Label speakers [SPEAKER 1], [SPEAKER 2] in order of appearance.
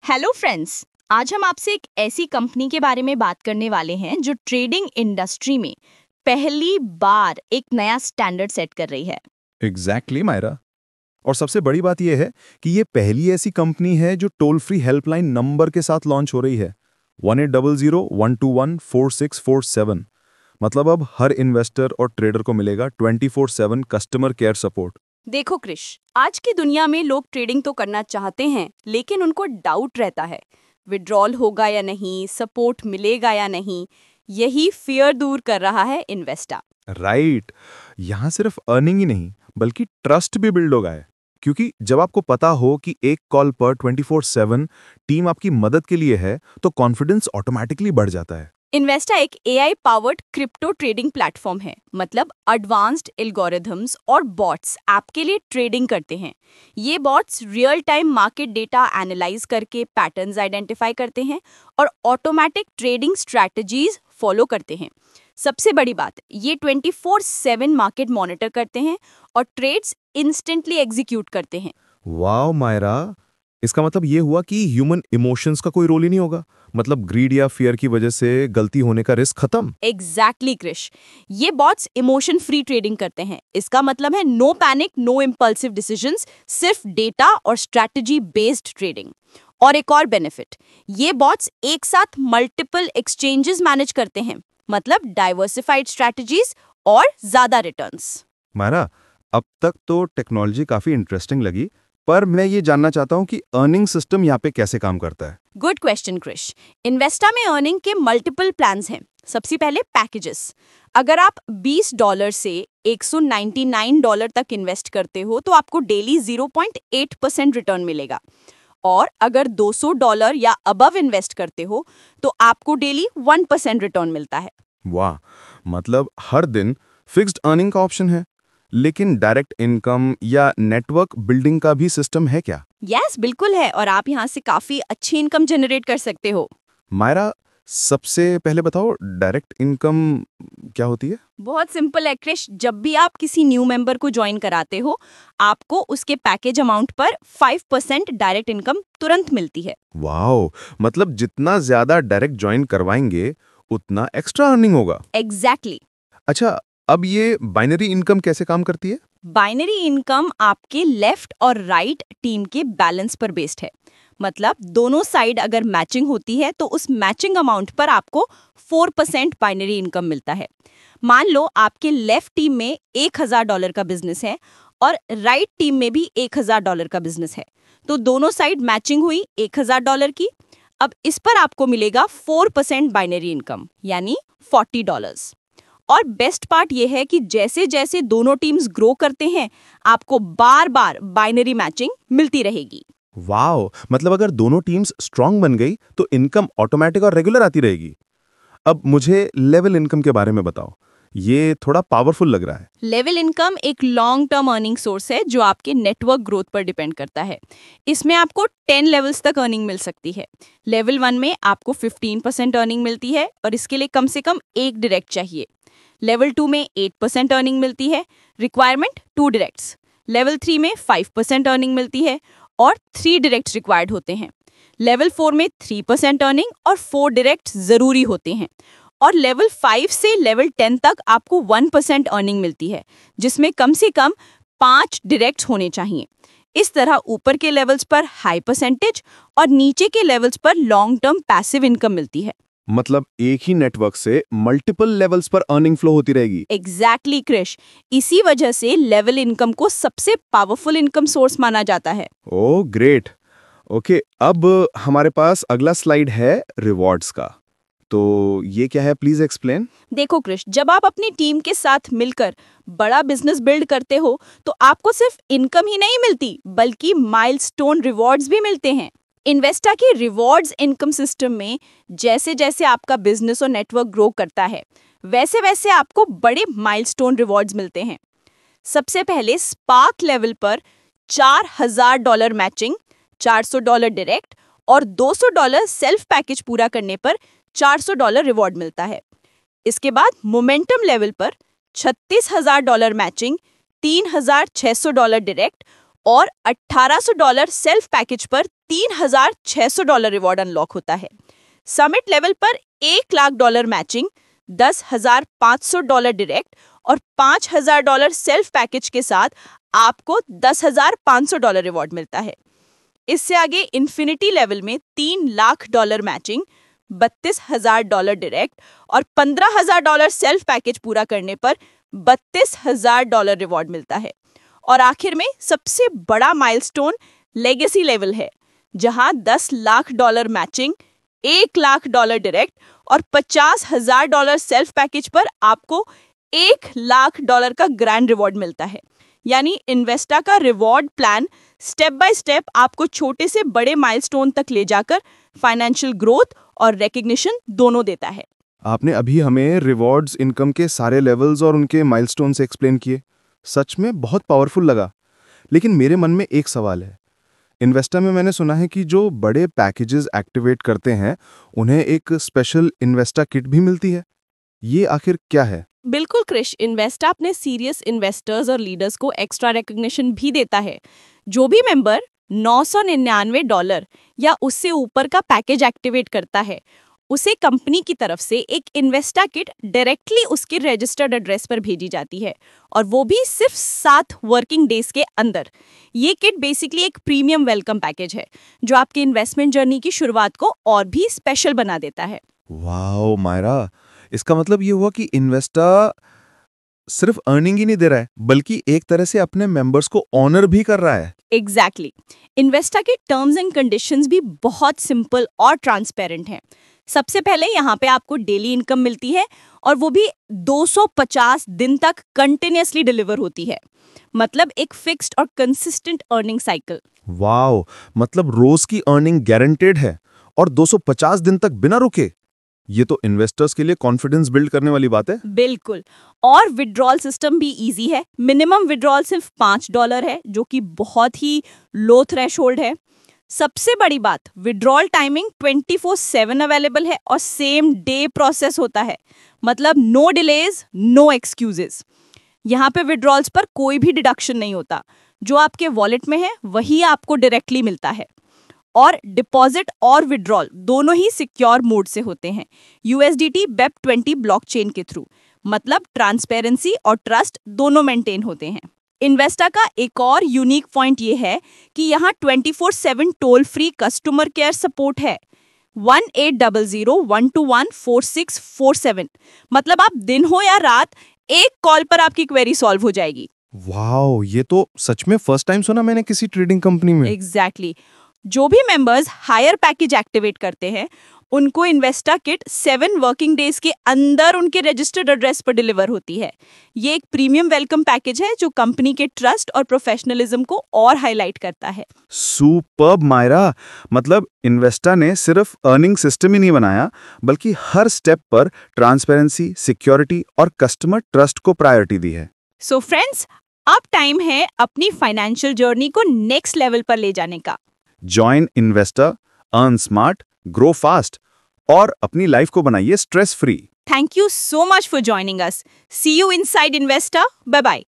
[SPEAKER 1] Hello friends, आज हम आपसे एक ऐसी कंपनी के बारे में बात करने वाले हैं जो ट्रेडिंग इंडस्ट्री में पहली बार एक नया स्टैंडर्ड सेट कर रही है।
[SPEAKER 2] एग्जैक्टली मायरा। और सबसे बड़ी बात यह है कि ये पहली ऐसी कंपनी है जो टोल फ्री हेल्पलाइन नंबर के साथ लॉन्च हो रही है 1800-121-4647। मतलब अब हर इन्वेस्टर और ट्रेडर को मिलेगा 24/7 कस्टमर केयर सपोर्ट।
[SPEAKER 3] देखो क्रिश, आज की दुनिया में लोग ट्रेडिंग तो करना चाहते हैं, लेकिन उनको डाउट रहता है, विड्रॉल होगा या नहीं, सपोर्ट मिलेगा या नहीं। यही फियर दूर कर रहा है इन्वेस्टा।
[SPEAKER 2] राइट। यहाँ सिर्फ अर्निंग ही नहीं बल्कि ट्रस्ट भी बिल्ड होगा है, क्योंकि जब आपको पता हो कि एक कॉल पर 24/7 टीम आपकी मदद के लिए है तो कॉन्फिडेंस ऑटोमेटिकली बढ़ जाता है।
[SPEAKER 3] इन्वेस्टा एक AI powered crypto trading platform है। मतलब एडवांस्ड एल्गोरिथम्स और बॉट्स आपके लिए ट्रेडिंग करते हैं। ये bots real time market data analyse करके पैटर्न्स आइडेंटिफाई करते हैं और ऑटोमेटिक ट्रेडिंग स्ट्रैटेजीज फॉलो करते हैं। सबसे बड़ी बात, ये 24/7 मार्केट मॉनिटर करते हैं और ट्रेड्स इंस्टेंटली एग्जीक्यूट करते हैं।
[SPEAKER 2] वाओ मायरा, इसका मतलब ये हुआ कि ह्यूमन इमोशंस का कोई रोल ही नहीं होगा। मतलब ग्रीड या फियर की वजह से गलती होने का रिस्क खत्म।
[SPEAKER 3] एग्जैक्टली क्रिश, ये बॉट्स इमोशन फ्री ट्रेडिंग करते हैं। इसका मतलब है no panic, no impulsive decisions, सिर्फ डेटा और स्ट्रैटेजी बेस्ड ट्रेडिंग। और एक और बेनिफिट, ये बॉट्स एक साथ मल्टीपल एक्सचेंजेस मैनेज करते हैं। मतलब डाइवर्सिफाइड स्ट्रैटेजीज और ज्यादा रिटर्न्स।
[SPEAKER 2] मायरा, अब तक तो टेक्नोलॉजी काफी इंटरेस्टिंग लगी, पर मैं ये जानना चाहता हूँ कि अर्निंग सिस्टम यहाँ पे कैसे काम करता है।
[SPEAKER 3] Good question Krrish. इन्वेस्टा में अर्निंग के मल्टीपल प्लान्स हैं। सबसे पहले पैकेजेस। अगर आप $20 से $199 तक इन्वेस्ट करते हो तो आपको डेली 0.8% रिटर्न मिलेगा। और अगर $200 या अबव इन्वेस्ट करते हो तो आपको डेली 1% रिटर्न मिलता है।
[SPEAKER 2] वाह, मतलब हर दिन फिक्स्ड अर्निंग का ऑप्शन है। लेकिन डायरेक्ट इनकम या नेटवर्क बिल्डिंग का भी सिस्टम है क्या?
[SPEAKER 3] यस, बिल्कुल है, और आप यहाँ से काफी अच्छी इनकम जनरेट कर सकते हो।
[SPEAKER 2] मायरा, सबसे पहले बताओ डायरेक्ट इनकम क्या होती है?
[SPEAKER 3] बहुत सिंपल है क्रिश। जब भी आप किसी न्यू मेंबर को ज्वाइन कराते हो, आपको उसके पैकेज अमाउंट पर 5% डायरेक्ट इनकम तुरंत मिलती है।
[SPEAKER 2] वाओ, मतलब जितना ज्यादा डायरेक्ट ज्वाइन करवाएंगे उतना एक्स्ट्रा अर्निंग होगा।
[SPEAKER 3] एग्जैक्टली।
[SPEAKER 2] अच्छा, अब ये बाइनरी इनकम कैसे काम करती है?
[SPEAKER 3] बाइनरी इनकम आपके लेफ्ट और राइट टीम के बैलेंस पर बेस्ड है। मतलब दोनों साइड अगर मैचिंग होती है तो उस मैचिंग अमाउंट पर आपको 4% बाइनरी इनकम मिलता है। मान लो आपके लेफ्ट टीम में $1000 का बिजनेस है और राइट टीम में भी $1000 का बिजनेस है, तो दोनों साइड मैचिंग हुई $1000 की। अब इस पर आपको मिलेगा 4% बाइनरी इनकम, यानी $40। और बेस्ट पार्ट ये है कि जैसे जैसे दोनों टीम्स ग्रो करते हैं, आपको बार बार बाइनरी मैचिंग मिलती रहेगी।
[SPEAKER 2] वाओ, मतलब अगर दोनों टीम्स स्ट्रांग बन गई तो इनकम ऑटोमेटिक और रेगुलर आती रहेगी। अब मुझे लेवल इनकम के बारे में बताओ, ये थोड़ा पावरफुल लग रहा है।
[SPEAKER 3] लेवल इनकम एक लॉन्ग टर्म अर्निंग सोर्स है जो आपके नेटवर्क ग्रोथ पर डिपेंड करता है। इसमें आपको 10 लेवल्स तक अर्निंग मिल सकती है। लेवल 1 में आपको 15% अर्निंग मिलती है और इसके लिए कम से कम एक डायरेक्ट चाहिए। लेवल 2 में 8% अर्निंग मिलती है, रिक्वायरमेंट 2 डायरेक्ट्स। लेवल 3 में 5% अर्निंग मिलती है और 3 डायरेक्ट्स रिक्वायर्ड होते हैं। लेवल 4 में 3% अर्निंग और 4 डायरेक्ट्स जरूरी होते हैं। और लेवल 5 से लेवल 10 तक आपको 1% अर्निंग मिलती है, जिसमें कम से कम 5 डायरेक्ट्स होने चाहिए। इस तरह ऊपर के लेवल्स पर हाई परसेंटेज और नीचे के लेवल्स पर लॉन्ग टर्म पैसिव इनकम मिलती है।
[SPEAKER 2] मतलब एक ही नेटवर्क से मल्टीपल लेवल्स पर अर्निंग फ्लो होती रहेगी।
[SPEAKER 3] एग्जैक्टली क्रिश, इसी वजह से लेवल इनकम को सबसे पावरफुल इनकम सोर्स माना जाता है।
[SPEAKER 2] Oh great. ओके, अब हमारे पास अगला स्लाइड है रिवॉर्ड्स का। तो ये क्या है, प्लीज एक्सप्लेन।
[SPEAKER 3] देखो क्रिश, जब आप अपनी टीम के साथ मिलकर बड़ा बिजनेस बिल्ड करते हो तो आपको सिर्फ इनकम ही नहीं मिलती बल्कि माइलस्टोन रिवॉर्ड्स भी मिलते हैं। इन्वेस्टा के रिवॉर्ड्स इनकम सिस्टम में जैसे जैसे आपका बिजनेस और नेटवर्क ग्रो करता है, वैसे वैसे आपको बड़े माइलस्टोन रिवॉर्ड्स मिलते हैं। सबसे पहले स्पार्क लेवल पर $4000 मैचिंग, $400 डायरेक्ट और $200 सेल्फ पैकेज पूरा करने पर $400 रिवॉर्ड मिलता है। इसके बाद मोमेंटम लेवल पर $36000 मैचिंग, $3600 डायरेक्ट और $1800 सेल्फ पैकेज पर $3600 रिवॉर्ड अनलॉक होता है। समिट लेवल पर $1,00,000 मैचिंग, $10,500 डायरेक्ट और $5,000 सेल्फ पैकेज के साथ आपको $10,500 रिवॉर्ड मिलता है। इससे आगे इन्फिनिटी लेवल में $3,00,000 मैचिंग, $32,000 डायरेक्ट और $15,000 सेल्फ पैकेज पूरा करने पर $32,000 रिवॉर्ड मिलता है। और आखिर में सबसे बड़ा माइलस्टोन लेगेसी लेवल है, जहां $10,00,000 मैचिंग, $1,00,000 डायरेक्ट और $50,000 सेल्फ पैकेज पर आपको $1,00,000 का ग्रैंड रिवॉर्ड मिलता है। यानी इन्वेस्टा का reward plan step by step आपको छोटे से बड़े माइलस्टोन तक ले जाकर फाइनेंशियल ग्रोथ और रिकग्निशन दोनों देता है।
[SPEAKER 2] आपने अभी हमें रिवॉर्ड्स, इनकम के सारे लेवल्स और उनके माइलस्टोन्स एक्सप्लेन किए। सच में बहुत पावरफुल लगा। लेकिन मेरे मन में एक सवाल है। इन्वेस्टा में मैंने सुना है कि जो बड़े पैकेजेस एक्टिवेट करते हैं उन्हें एक स्पेशल इन्वेस्टा किट भी मिलती है। ये आखिर क्या है?
[SPEAKER 3] बिल्कुल क्रिश, इन्वेस्टा अपने सीरियस इन्वेस्टर्स और लीडर्स को एक्स्ट्रा रिकग्निशन भी देता है। जो भी मेंबर $999 या उससे ऊपर का पैकेज एक्टिवेट करता है, उसे कंपनी की तरफ से एक इन्वेस्टा किट डायरेक्टली उसके रजिस्टर्ड एड्रेस पर भेजी जाती है, और वो भी सिर्फ 7 वर्किंग डेज के अंदर। ये किट बेसिकली एक प्रीमियम वेलकम पैकेज है जो आपकी इन्वेस्टमेंट जर्नी की शुरुआत को और भी स्पेशल बना देता है।
[SPEAKER 2] वाओ मायरा, इसका मतलब ये हुआ कि इन्वेस्टा सिर्फ अर्निंग ही नहीं दे रहा है, बल्कि एक तरह से अपने मेंबर्स को ऑनर भी कर रहा है।
[SPEAKER 3] एग्जैक्टली। इन्वेस्टा के टर्म्स एंड कंडीशंस भी बहुत सिंपल और ट्रांसपेरेंट हैं। सबसे पहले यहाँ पे आपको डेली इनकम मिलती है, और वो भी 250 दिन तक कंटिन्यूअसली डिलीवर होती है। मतलब एक फिक्स्ड और कंसिस्टेंट अर्निंग साइकिल।
[SPEAKER 2] वाओ, मतलब रोज की अर्निंग गारंटेड है और 250 दिन तक बिना रुके। ये तो इन्वेस्टर्स के लिए कॉन्फिडेंस बिल्ड करने वाली बात है।
[SPEAKER 3] बिल्कुल। और विड्रॉल सिस्टम भी इजी है। मिनिमम विड्रॉल सिर्फ $5 है, जो कि बहुत ही लो थ्रेशोल्ड है। सबसे बड़ी बात, विड्रॉल टाइमिंग 24/7 अवेलेबल है और सेम डे प्रोसेस होता है। मतलब नो डिलेज, नो एक्सक्यूजेस। यहाँ पे विड्रॉल्स पर कोई भी डिडक्शन नहीं होता। जो आपके वॉलेट में है वही आपको डायरेक्टली मिलता है। और डिपॉजिट और विड्रॉल दोनों ही सिक्योर मोड से होते हैं, USDT BEP20 ब्लॉकचेन के थ्रू। मतलब ट्रांसपेरेंसी और ट्रस्ट दोनों मेंटेन होते हैं। इन्वेस्टा का एक और यूनिक पॉइंट ये है कि यहाँ 24/7 toll free customer care support है। 1800-121-4647। मतलब आप दिन हो या रात, एक कॉल पर आपकी क्वेरी सॉल्व हो जाएगी।
[SPEAKER 2] वाओ, ये तो सच में फर्स्ट टाइम सुना मैंने किसी ट्रेडिंग कंपनी में।
[SPEAKER 3] एग्जैक्टली। जो भी मेंबर्स हायर पैकेज एक्टिवेट करते हैं, उनको इन्वेस्टा किट 7 वर्किंग डेज के अंदर उनके रजिस्टर्ड एड्रेस पर डिलीवर होती है। ये एक प्रीमियम वेलकम पैकेज है जो कंपनी के ट्रस्ट और प्रोफेशनलिज्म को और हाईलाइट करता है।
[SPEAKER 2] सुपर्ब मायरा, मतलब इन्वेस्टा ने सिर्फ अर्निंग सिस्टम ही नहीं बनाया, बल्कि हर स्टेप पर ट्रांसपेरेंसी, सिक्योरिटी और कस्टमर ट्रस्ट को प्रायोरिटी दी है।
[SPEAKER 3] सो फ्रेंड्स, अब टाइम है अपनी फाइनेंशियल जर्नी को नेक्स्ट लेवल पर ले जाने का।
[SPEAKER 2] Join Investa, earn smart, grow fast और अपनी लाइफ को बनाइए stress free.
[SPEAKER 3] Thank you so much for joining us. See you inside Investa. Bye bye.